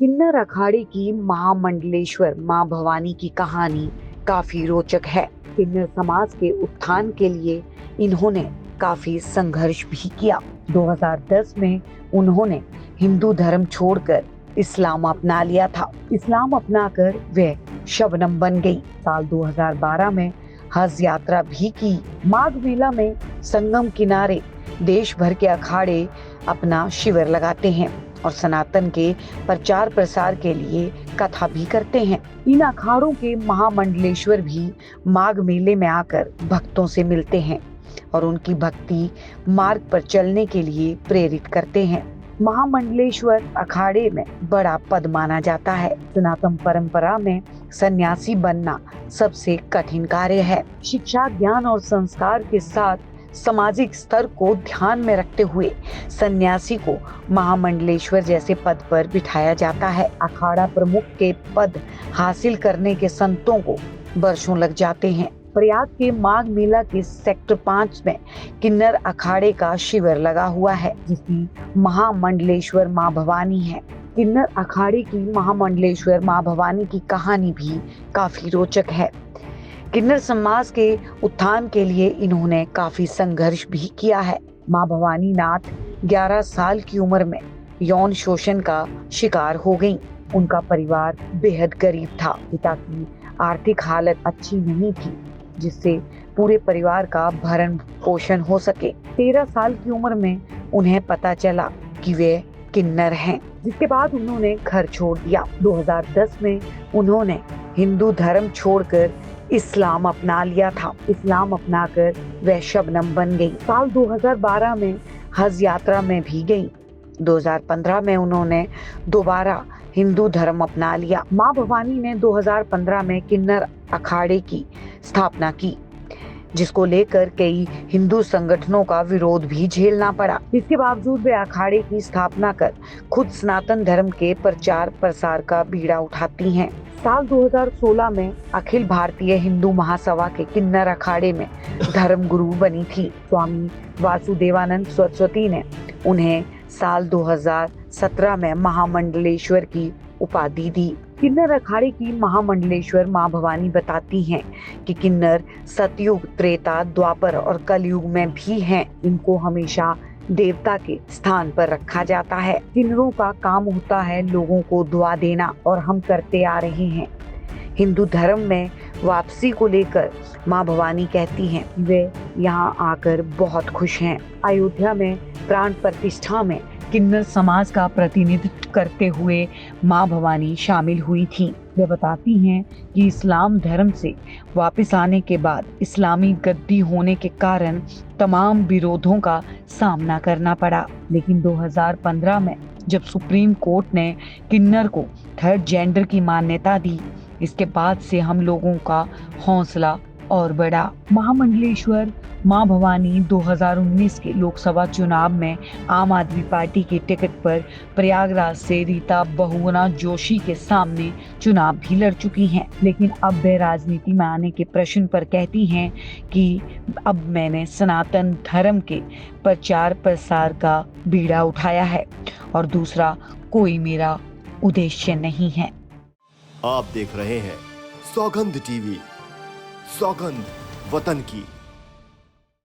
किन्नर अखाड़े की महामंडलेश्वर मां भवानी की कहानी काफी रोचक है। किन्नर समाज के उत्थान के लिए इन्होंने काफी संघर्ष भी किया। 2010 में उन्होंने हिंदू धर्म छोड़कर इस्लाम अपना लिया था। इस्लाम अपनाकर वे शबनम बन गई। साल 2012 में हज यात्रा भी की। माघ मेला में संगम किनारे देश भर के अखाड़े अपना शिविर लगाते हैं और सनातन के प्रचार प्रसार के लिए कथा भी करते हैं। इन अखाड़ों के महामंडलेश्वर भी माघ मेले में आकर भक्तों से मिलते हैं और उनकी भक्ति मार्ग पर चलने के लिए प्रेरित करते हैं। महामंडलेश्वर अखाड़े में बड़ा पद माना जाता है। सनातन परंपरा में सन्यासी बनना सबसे कठिन कार्य है। शिक्षा, ज्ञान और संस्कार के साथ सामाजिक स्तर को ध्यान में रखते हुए सन्यासी को महामंडलेश्वर जैसे पद पर बिठाया जाता है। अखाड़ा प्रमुख के पद हासिल करने के संतों को वर्षों लग जाते हैं। प्रयाग के माघ मेला के सेक्टर 5 में किन्नर अखाड़े का शिविर लगा हुआ है, जिसकी महामंडलेश्वर मां भवानी है। किन्नर अखाड़े की महामंडलेश्वर मां भवानी की कहानी भी काफी रोचक है। किन्नर समाज के उत्थान के लिए इन्होंने काफी संघर्ष भी किया है। मां भवानी नाथ 11 साल की उम्र में यौन शोषण का शिकार हो गईं। उनका परिवार बेहद गरीब था। पिता की आर्थिक हालत अच्छी नहीं थी, जिससे पूरे परिवार का भरण पोषण हो सके। 13 साल की उम्र में उन्हें पता चला कि वे किन्नर हैं, जिसके बाद उन्होंने घर छोड़ दिया। 2010 में उन्होंने हिंदू धर्म छोड़कर इस्लाम अपना लिया था। इस्लाम अपनाकर वह शबनम बन गई। साल 2012 में हज यात्रा में भी गई। 2015 में उन्होंने दोबारा हिंदू धर्म अपना लिया। मां भवानी ने 2015 में किन्नर अखाड़े की स्थापना की, जिसको लेकर कई हिंदू संगठनों का विरोध भी झेलना पड़ा। इसके बावजूद वे अखाड़े की स्थापना कर खुद सनातन धर्म के प्रचार प्रसार का बीड़ा उठाती हैं। साल 2016 में अखिल भारतीय हिंदू महासभा के किन्नर अखाड़े में धर्म गुरु बनी थी। स्वामी वासुदेवानंद सरस्वती ने उन्हें साल 2017 में महामंडलेश्वर की उपाधि दी। किन्नर अखाड़े की महामंडलेश्वर मां भवानी बताती हैं कि किन्नर सतयुग, त्रेता, द्वापर और कलयुग में भी हैं। इनको हमेशा देवता के स्थान पर रखा जाता है। किन्नरों का काम होता है लोगों को दुआ देना, और हम करते आ रहे हैं। हिंदू धर्म में वापसी को लेकर मां भवानी कहती हैं वे यहाँ आकर बहुत खुश हैं। अयोध्या में प्राण प्रतिष्ठा में किन्नर समाज का प्रतिनिधित्व करते हुए मां भवानी शामिल हुई थी। वे बताती हैं कि इस्लाम धर्म से वापस आने के बाद इस्लामी गद्दी होने के कारण तमाम विरोधों का सामना करना पड़ा, लेकिन 2015 में जब सुप्रीम कोर्ट ने किन्नर को थर्ड जेंडर की मान्यता दी, इसके बाद से हम लोगों का हौसला और बढ़ा। महामंडलेश्वर मां भवानी 2019 के लोकसभा चुनाव में आम आदमी पार्टी के टिकट पर प्रयागराज से रीता बहुगुणा जोशी के सामने चुनाव भी लड़ चुकी हैं, लेकिन अब वे राजनीति में आने के प्रश्न पर कहती हैं कि अब मैंने सनातन धर्म के प्रचार प्रसार का बीड़ा उठाया है और दूसरा कोई मेरा उद्देश्य नहीं है। आप देख रहे हैं सौगंध टीवी, सौगंध वतन की।